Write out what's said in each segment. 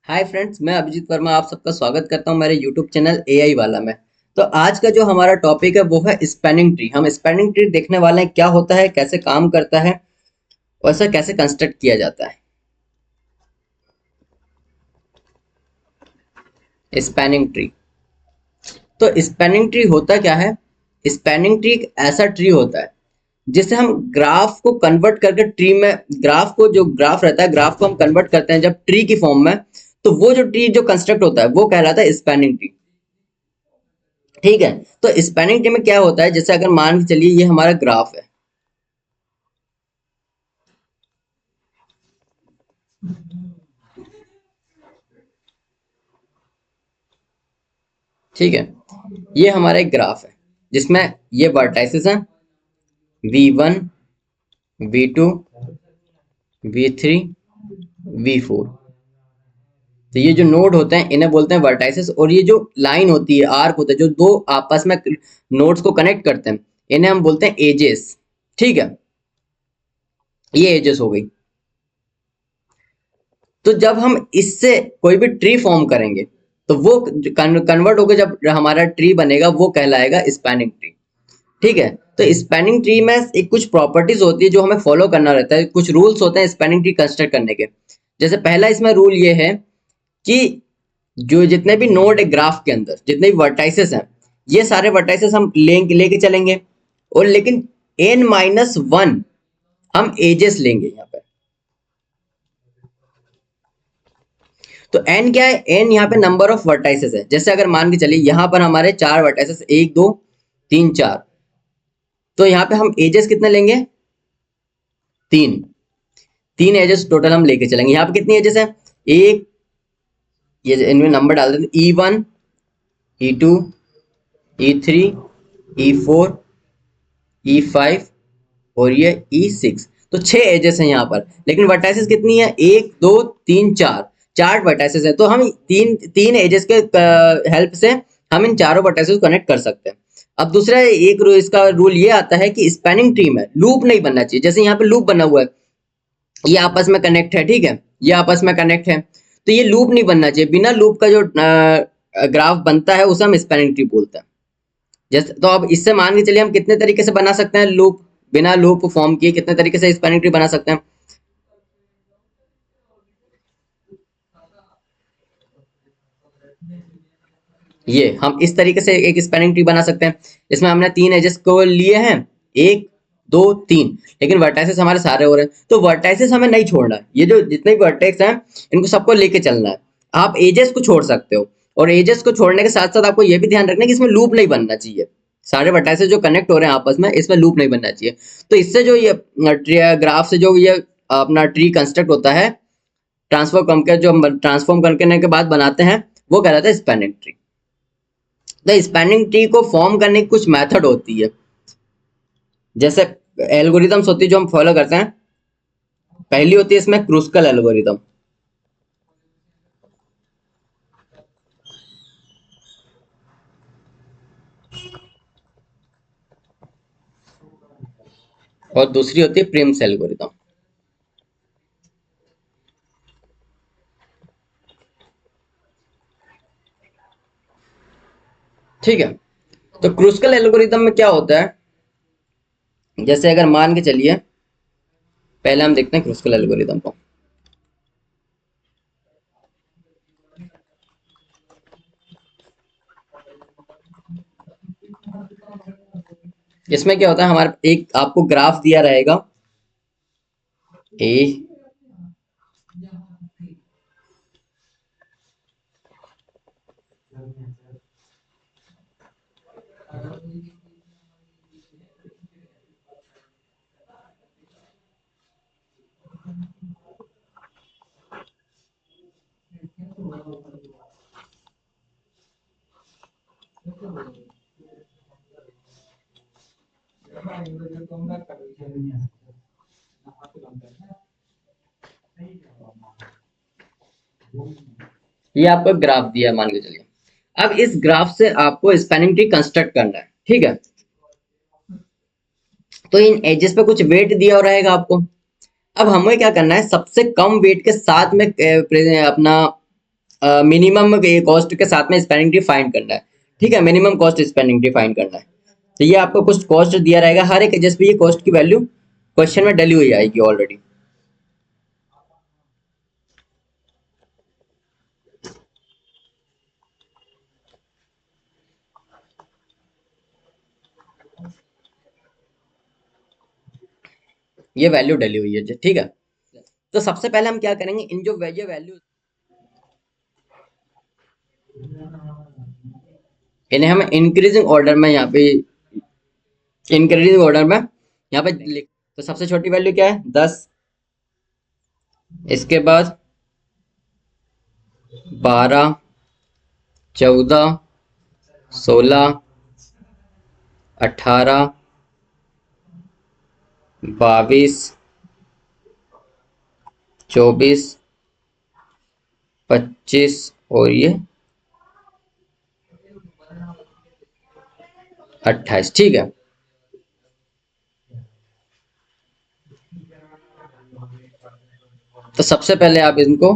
Hi friends, मैं अभिजीत वर्मा आप सबका स्वागत करता हूं मेरे यूट्यूब चैनल एआई वाला में। तो आज का जो हमारा टॉपिक है वो है स्पैनिंग ट्री। हम स्पैनिंग ट्री देखने वाले हैं, क्या होता है, कैसे काम करता है और इसे कैसे कंस्ट्रक्ट किया जाता है। Spanning tree. तो स्पैनिंग ट्री होता क्या है? स्पैनिंग ट्री एक ऐसा ट्री होता है जिसे हम ग्राफ को कन्वर्ट करके ट्री में, ग्राफ को, जो ग्राफ रहता है, ग्राफ को हम कन्वर्ट करते हैं जब ट्री की फॉर्म में, तो वो जो ट्री जो कंस्ट्रक्ट होता है वो कहलाता है स्पैनिंग ट्री। ठीक है। तो स्पैनिंग ट्री में क्या होता है, जैसे अगर मान के चलिए ये हमारा ग्राफ है। ठीक है, ये हमारा एक ग्राफ है जिसमें ये वर्टाइसेस हैं V1, V2, V3, V4। तो ये जो नोड होते हैं इन्हें बोलते हैं वर्टाइसेस, और ये जो लाइन होती है, आर्क होता है, जो दो आपस में नोड्स को कनेक्ट करते हैं, इन्हें हम बोलते हैं एजेस। ठीक है, ये एजेस हो गई। तो जब हम इससे कोई भी ट्री फॉर्म करेंगे तो वो कन्वर्ट होकर जब हमारा ट्री बनेगा वो कहलाएगा स्पैनिंग ट्री। ठीक है। तो स्पैनिंग ट्री में एक कुछ प्रॉपर्टीज होती है जो हमें फॉलो करना रहता है, कुछ रूल्स होते हैं स्पैनिंग ट्री कंस्ट्रक्ट करने के। जैसे पहला इसमें रूल ये है कि जो जितने भी नोड है ग्राफ के अंदर, जितने भी वर्टाइसेस हैं, ये सारे वर्टाइसेस हम लेके चलेंगे, और लेकिन n-1 हम एजेस लेंगे यहाँ पर। तो n क्या है? n यहाँ पे नंबर ऑफ वर्टाइसेस है। जैसे अगर मान के चलिए यहाँ पर हमारे चार वर्टाइसेस, 1 2 3 4, तो यहाँ पे हम एजेस कितने लेंगे? 3। 3 एजेस टोटल हम लेके चलेंगे। यहाँ पे कितनी एजेस है? एक, ये इनमें नंबर डाल देते, E1, E2, E3, E4, E5 और ये E6। तो 6 एजेस हैं यहाँ पर, लेकिन वर्टाइसेस कितनी है? 1 2 3 4, 4 वर्टाइसेस है। तो हम तीन तीन एजेस के हेल्प से हम इन चारों वर्टाइसेस को कनेक्ट कर सकते हैं। अब दूसरा एक इसका रूल ये आता है कि स्पैनिंग ट्री में लूप नहीं बनना चाहिए। जैसे यहाँ पे लूप बना हुआ है, ये आपस में कनेक्ट है। ठीक है, ये आपस में कनेक्ट है, तो ये लूप नहीं बनना चाहिए। बिना लूप का जो ग्राफ बनता है उसे हम स्पैनिंग ट्री बोलते हैं। जैसे तो अब इससे मान के चलिए हम कितने तरीके से बना सकते हैं लूप, बिना लूप फॉर्म किए कितने तरीके से स्पैनिंग ट्री बना सकते हैं। ये हम इस तरीके से एक स्पैनिंग ट्री बना सकते हैं। इसमें हमने 3 एजेस को लिए हैं, 1 2 3, लेकिन वर्टाइसेस हमारे सारे हो रहे हैं, तो वर्टाइसेस हमें नहीं छोड़ना है। ये जो जितने भी वर्टेक्स हैं इनको सबको लेके चलना है। आप एजेस को छोड़ सकते हो, और एजेस को छोड़ने के साथ साथ आपको ये भी ध्यान रखना है कि इसमें लूप नहीं बनना चाहिए। सारे वर्टाइसेस जो कनेक्ट हो रहे हैं आपस में, इसमें लूप नहीं बनना चाहिए। तो इससे जो ये ग्राफ से जो ये अपना ट्री कंस्ट्रक्ट होता है, ट्रांसफॉर्म करने के बाद बनाते हैं, वो कहलाता है स्पैनिंग ट्री। तो स्पैनिंग ट्री को फॉर्म करने की कुछ मेथड होती है, जैसे एल्गोरिदम्स होती है जो हम फॉलो करते हैं। पहली होती है इसमें क्रूस्कल एल्गोरिदम, और दूसरी होती है प्रिम्स एल्गोरिदम। ठीक है। तो क्रूस्कल एल्गोरिदम में क्या होता है, जैसे अगर मान के चलिए, पहले हम देखते हैं क्रूस्कल एल्गोरिदम को। इसमें क्या होता है, हमारे एक आपको ग्राफ दिया रहेगा ए, ये आपको ग्राफ दिया है मान के चलिए। अब इस ग्राफ से आपको स्पैनिंग ट्री कंस्ट्रक्ट करना है। ठीक है। तो इन एजेस पे कुछ वेट दिया रहेगा आपको। अब हमें क्या करना है, सबसे कम वेट के साथ में अपना मिनिमम कॉस्ट के साथ में स्पेंडिंग ट्री फाइंड करना है। ठीक है, minimum cost spending tree find करना है। तो ये आपको कुछ कॉस्ट दिया रहेगा, हर एक एजेस पे ये कॉस्ट की वैल्यू क्वेश्चन में डली हुई आएगी ऑलरेडी। ये वैल्यू डली हुई है, ठीक है। तो सबसे पहले हम क्या करेंगे, इन जो ये वैल्यू इन्हें हम इंक्रीजिंग ऑर्डर में यहाँ पे लिख। तो सबसे छोटी वैल्यू क्या है, 10। इसके बाद 12, 14, 16, 18, 22, 24, 25 और ये 28। ठीक है, तो सबसे पहले आप इनको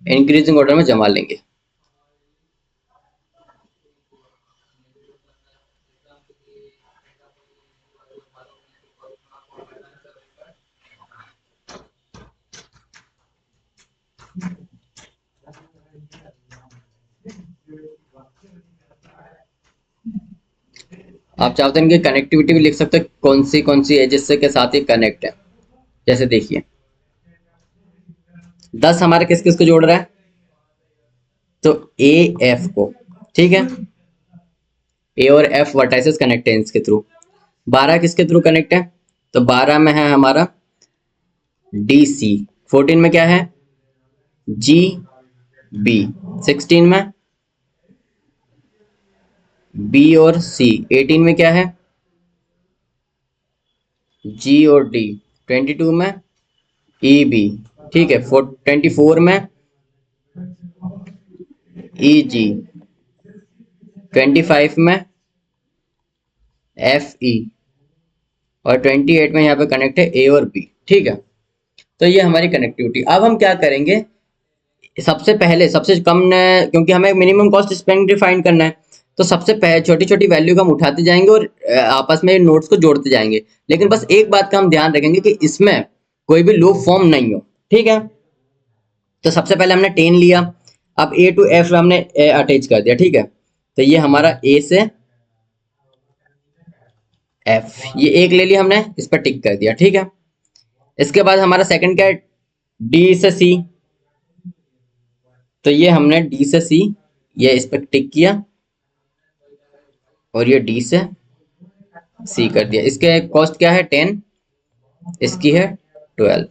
इंक्रीजिंग ऑर्डर में जमा लेंगे। आप चाहते हैं कि कनेक्टिविटी भी लिख सकते हैं, कौन सी एजेस के साथ ही कनेक्ट है। जैसे देखिए 10 हमारे किस किस को जोड़ रहा है, तो ए एफ को। ठीक है, ए और एफ वर्टाइसेस कनेक्ट है इसके थ्रू। 12 किसके थ्रू कनेक्ट है, तो 12 में है हमारा डी सी। 14 में क्या है, जी बी। 16 में बी और सी। 18 में क्या है, जी और डी। 22 में ई बी। ठीक है, 24 में ई जी। 25 में एफ ई। और 28 में यहाँ पे कनेक्ट है ए और बी। ठीक है, तो ये हमारी कनेक्टिविटी। अब हम क्या करेंगे, सबसे पहले सबसे कम क्योंकि हमें मिनिमम कॉस्ट स्पेंड डिफाइन करना है, तो सबसे पहले छोटी छोटी वैल्यू को हम उठाते जाएंगे और आपस में नोट्स को जोड़ते जाएंगे। लेकिन बस एक बात का हम ध्यान रखेंगे कि इसमें कोई भी लूप फॉर्म नहीं हो। ठीक है, तो सबसे पहले हमने 10 लिया, अब ए टू एफ हमने अटैच कर दिया। ठीक है, तो ये हमारा ए से एफ, ये एक ले लिया हमने, इस पर टिक कर दिया। ठीक है, इसके बाद हमारा सेकंड क्या है, डी से सी। तो ये हमने डी से सी, ये इस पर टिक किया और ये डी से सी कर दिया। इसके कॉस्ट क्या है 10, इसकी है 12।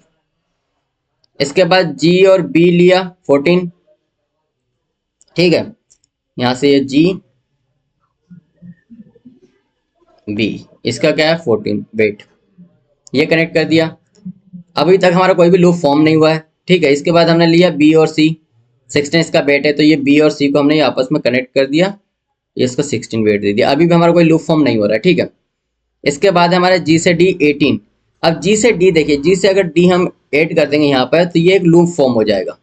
इसके बाद जी और बी लिया 14। ठीक है, यहां से ये जी बी, इसका क्या है 14 वेट, ये कनेक्ट कर दिया। अभी तक हमारा कोई भी लूप फॉर्म नहीं हुआ है। ठीक है, इसके बाद हमने लिया बी और सी। 16 इसका वेट है, तो ये बी और सी को हमने आपस में कनेक्ट कर दिया, ये इसको 16 वेट दे दिया। अभी भी हमारा कोई लूप फॉर्म नहीं हो रहा है। ठीक है, इसके बाद हमारा जी से डी 18। अब जी से डी देखिए, जी से अगर डी हम ऐड कर देंगे यहाँ पर, तो ये एक लूप फॉर्म हो जाएगा।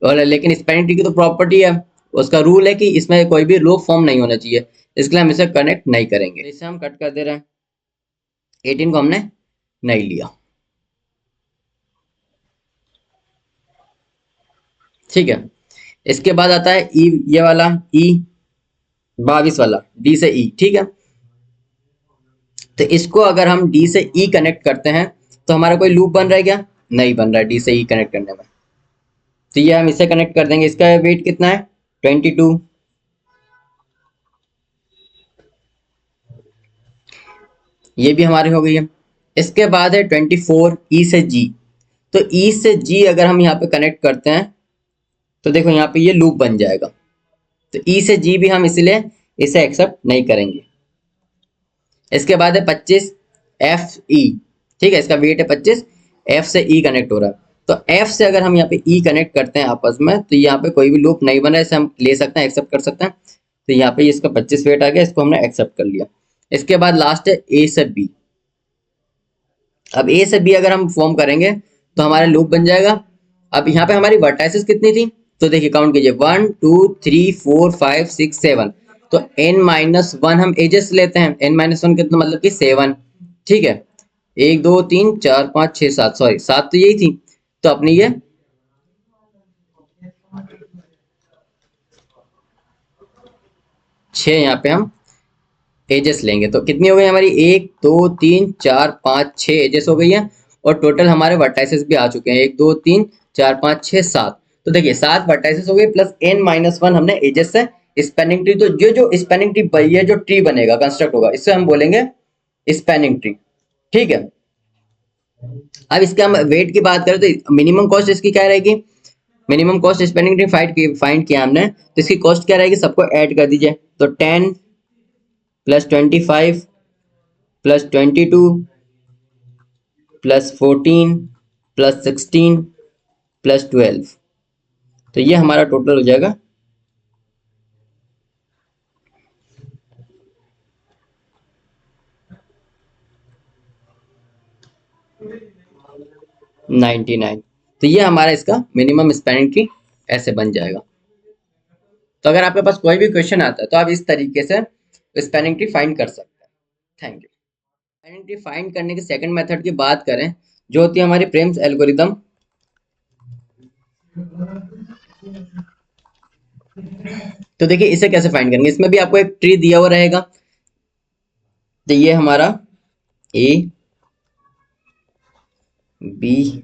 और लेकिन स्पेलिंग ट्री की तो प्रॉपर्टी है, उसका रूल है कि इसमें कोई भी लूप फॉर्म नहीं होना चाहिए, इसलिए हम इसे कनेक्ट नहीं करेंगे। इसे हम कट कर दे रहे हैं, 18 को हमने नहीं लिया। ठीक है, इसके बाद आता है ई, ये वाला ई 22 वाला, डी से ई। ठीक है, तो इसको अगर हम डी से ई कनेक्ट करते हैं तो हमारा कोई लूप बन रहा है क्या, नहीं बन रहा है डी से ई कनेक्ट करने में। तो ये हम इसे कनेक्ट कर देंगे, इसका वेट कितना है 22। ये भी हमारी हो गई है। इसके बाद है 24 ई से जी। तो ई से जी अगर हम यहाँ पे कनेक्ट करते हैं तो देखो यहाँ पे ये लूप बन जाएगा। तो ई से जी भी हम इसलिए इसे एक्सेप्ट नहीं करेंगे। इसके बाद है 25 एफ ई। ठीक है, इसका वेट है 25, एफ से ई कनेक्ट हो रहा है। तो एफ से अगर हम यहाँ पे ई कनेक्ट करते हैं आपस में, तो यहाँ पे कोई भी लूप नहीं बना है, इसे हम ले सकते हैं, एक्सेप्ट कर सकते हैं। तो यहाँ पे इसका 25 वेट आ गया, इसको हमने एक्सेप्ट कर लिया। इसके बाद लास्ट है ए से बी। अब ए से बी अगर हम फॉर्म करेंगे तो हमारा लूप बन जाएगा। अब यहाँ पे हमारी वर्टाइसेस कितनी थी, तो देखिए काउंट कीजिए 1 2 3 4 5 6 7। तो n-1 हम एजेस लेते हैं, n-1 कितना मतलब कि 7। ठीक है, 1 2 3 4 5 6 7, सॉरी 7 तो यही थी। तो अपनी ये 6 यहाँ पे हम एजेस लेंगे। तो कितनी हो गई हमारी 1 2 3 4 5 6 एजेस हो गई है। और टोटल हमारे वर्टाइसेस भी आ चुके हैं 1 2 3 4 5 6 7। तो देखिए 7 वर्टाइसेस हो गए प्लस n-1 हमने एजेस से स्पैनिंग ट्री। तो जो स्पैनिंग ट्री ये जो ट्री बनेगा कंस्ट्रक्ट होगा इससे हम बोलेंगे स्पैनिंग ट्री। ठीक है, अब इसके हम वेट की बात करें तो मिनिमम कॉस्ट इसकी क्या रहेगी। Minimum cost spending tree find किया हमने, तो इसकी कॉस्ट क्या रहेगी, सबको ऐड कर दीजिए। तो 10 plus 25 plus 22 plus 14 plus 16 plus 12, तो ये हमारा टोटल हो जाएगा 99। तो ये हमारा इसका मिनिमम स्पेंडिंग ट्री ऐसे बन जाएगा। तो अगर आपके पास कोई भी क्वेश्चन आता है तो आप इस तरीके से स्पेनिंग ट्री फाइंड कर सकते हैं। Thank you. Spanning tree find करने के सेकंड मेथड की बात करें जो होती है हमारी प्रेम्स एल्गोरिदम। तो देखिए इसे कैसे फाइंड करेंगे, इसमें भी आपको एक ट्री दिया हुआ रहेगा। तो ये हमारा A B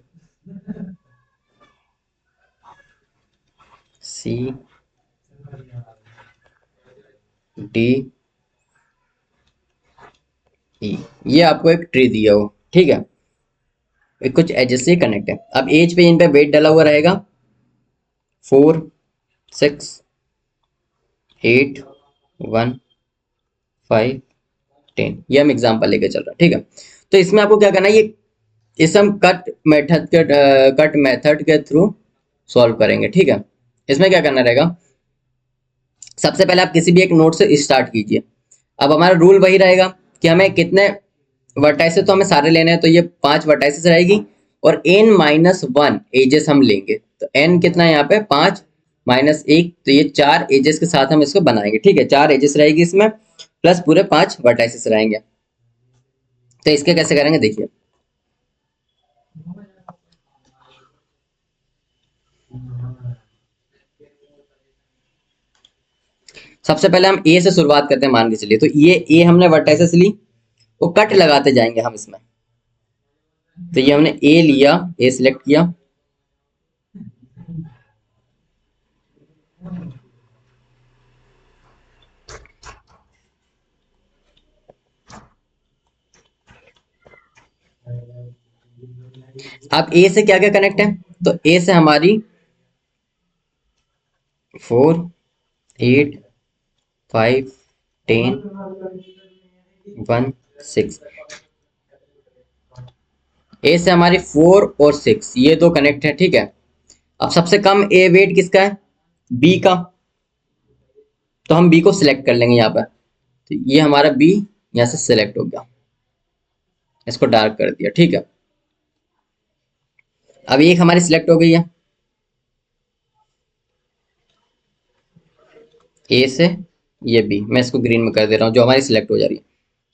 C D E, ये आपको एक ट्री दिया हो। ठीक है, कुछ एजेस से कनेक्ट है। अब एज पे इन पे वेट डाला हुआ रहेगा 4 6 8 1 5 10। ये हम एग्जांपल लेके चल रहा है। ठीक है, तो इसमें आपको क्या करना है, ये इसे हम कट मेथड के थ्रू सॉल्व करेंगे। ठीक है, इसमें क्या करना रहेगा, सबसे पहले आप किसी भी एक नोड से स्टार्ट कीजिए। अब हमारा रूल वही रहेगा कि हमें कितने वर्टाइसेस, तो हमें सारे लेने हैं, तो ये 5 वर्टाइसेस रहेगी और n-1 एजेस हम लेंगे। तो n कितना है यहाँ पे 5 माइनस 1, तो ये 4 एजेस के साथ हम इसको बनाएंगे। ठीक है, 4 एजेस रहेगी इसमें प्लस पूरे 5 वर्टाइसेस रहेंगे। तो इसके कैसे करेंगे देखिए, सबसे पहले हम ए से शुरुआत करते हैं मान के चलिए। तो ये ए हमने वर्टाइसेस ली, वो कट लगाते जाएंगे हम इसमें। तो ये हमने ए लिया, ए सिलेक्ट किया, अब ए से क्या क्या कनेक्ट है, तो ए से हमारी 4 8 5 10 1 6, ए से हमारी 4 और 6, ये दो कनेक्ट है। ठीक है, अब सबसे कम ए वेट किसका है, बी का। तो हम बी को सिलेक्ट कर लेंगे यहाँ पर। तो ये हमारा बी यहाँ से सिलेक्ट हो गया, इसको डार्क कर दिया। ठीक है, अब एक हमारी सिलेक्ट हो गई है ए से, ये बी मैं इसको ग्रीन में कर दे रहा हूँ जो हमारी सिलेक्ट हो जा रही है।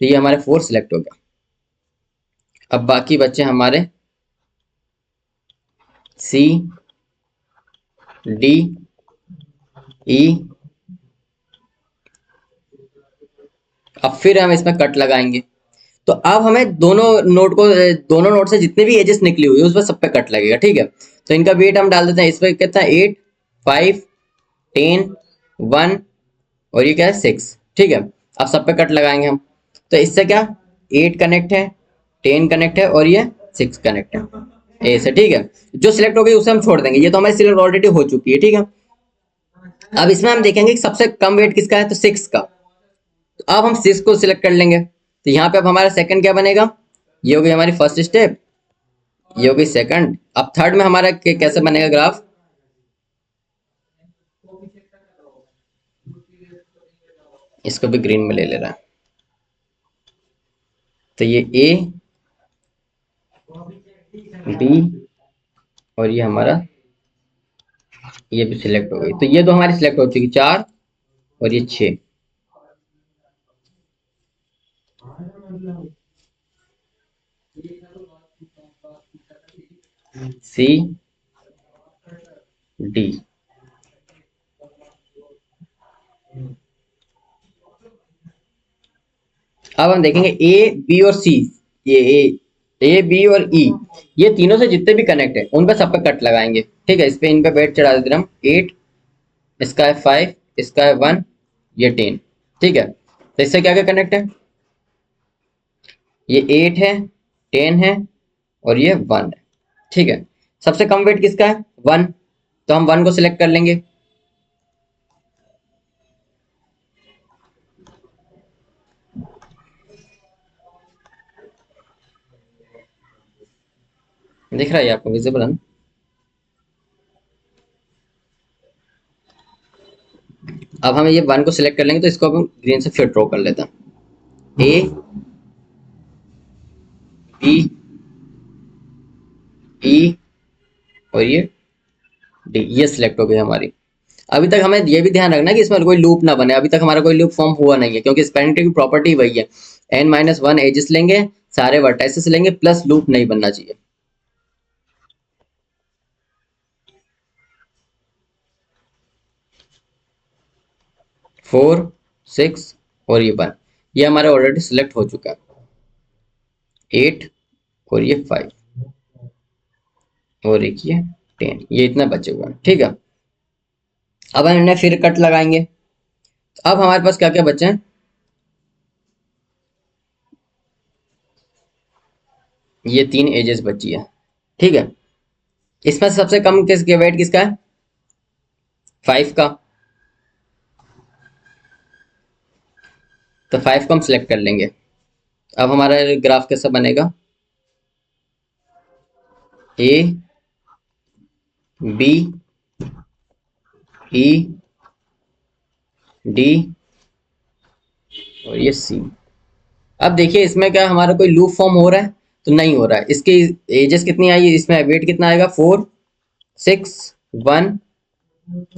तो ये हमारे 4 सिलेक्ट हो गया। अब बाकी बच्चे हमारे सी डी ई। अब फिर हम इसमें कट लगाएंगे। तो अब हमें दोनों नोड से जितने भी एजेस निकली हुई है उस पर सब पे कट लगेगा। ठीक है, तो इनका वेट हम डाल देते हैं। इस पर कितना 8 5 10 1 और ये क्या है 6। ठीक है, अब सब पे कट लगाएंगे हम। तो इससे क्या 8 कनेक्ट है, 10 कनेक्ट है और ये 6 कनेक्ट है ए से। ठीक है, जो सिलेक्ट हो गई उसे हम छोड़ देंगे, ये तो हमारी सिलेक्ट ऑलरेडी हो चुकी है। ठीक है, अब इसमें हम देखेंगे कि सबसे कम वेट किसका है, तो 6 का। तो अब हम 6 को सिलेक्ट कर लेंगे। तो यहाँ पे अब हमारा सेकंड क्या बनेगा, ये हो गई हमारी फर्स्ट स्टेप, ये हो गई सेकंड। अब थर्ड में हमारा कैसे बनेगा ग्राफ, इसको भी ग्रीन में ले ले रहा है। तो ये ए बी और ये हमारा ये भी सिलेक्ट हो गई, तो ये दो हमारी सिलेक्ट हो चुकी, 4 और ये 6। C D. अब हम देखेंगे ए बी और सी। ये ए बी और ई, ये तीनों से जितने भी कनेक्ट है उन पे सब पे कट लगाएंगे। ठीक है, इस पे इन पे वेट चढ़ा देते हैं हम। 8, इसका है 5, इसका है 1, ये 10। ठीक है, तो इससे क्या क्या कनेक्ट है? ये 8 है, 10 है और ये 1 है। ठीक है, सबसे कम वेट किसका है? 1, तो हम 1 को सिलेक्ट कर लेंगे। दिख रहा है ये आपको, विजिबल है ना? अब हम ये 1 को सिलेक्ट कर लेंगे, तो इसको हम ग्रीन से फिर ड्रॉ कर लेते हैं। ए बी ई और ये डी, ये सिलेक्ट हो गई हमारी। अभी तक हमें ये भी ध्यान रखना है कि इसमें कोई लूप ना बने। अभी तक हमारा कोई लूप फॉर्म हुआ नहीं है, क्योंकि स्पैनिंग ट्री की प्रॉपर्टी वही है, n-1 एजेस लेंगे, सारे वर्टाइसेस लेंगे, प्लस लूप नहीं बनना चाहिए। फोर, 6 और ये 1, ये हमारे ऑलरेडी सिलेक्ट हो चुका है। 8 और ये 5 और एक ये 10, ये इतना बचे हुआ है। ठीक है, अब हम इन्हें फिर कट लगाएंगे। अब हमारे पास क्या क्या बचे हैं? ये 3 एजेस बची है। ठीक है, इसमें से सबसे कम किसके वेट किसका है? 5 का, तो 5 को हम सिलेक्ट कर लेंगे। अब हमारा ग्राफ कैसा बनेगा? ए बी ई डी और ये सी। अब देखिए इसमें क्या हमारा कोई लूप फॉर्म हो रहा है? तो नहीं हो रहा है। इसकी एजेस कितनी आई, इसमें वेट कितना आएगा? 4, 6, 1,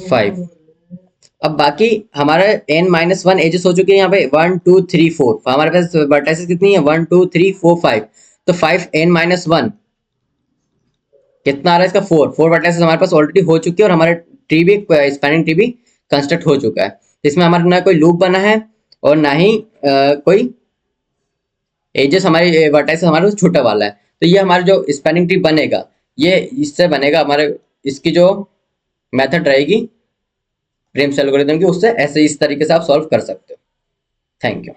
5। अब बाकी हमारा n-1 एजेस हो चुके हैं यहाँ पे, 1 2 3 4। हमारे पास वर्टाइसेस कितनी है? 1 2 3 4 5। तो 5 n-1 कितना आ रहा है इसका? 4 वर्टाइसेस हमारे पास ऑलरेडी हो चुकी है, और हमारे ट्री भी, स्पैनिंग ट्री भी कंस्ट्रक्ट हो चुका है। इसमें हमारा ना कोई लूप बना है और ना ही कोई एजेस, हमारी वर्टाइसेस हमारे पास छोटा वाला है। तो ये हमारा जो स्पैनिंग ट्री बनेगा, ये इससे बनेगा हमारे, इसकी जो मेथड रहेगी प्रिम्स एल्गोरिथम की, उससे ऐसे इस तरीके से आप सॉल्व कर सकते हो। Thank you.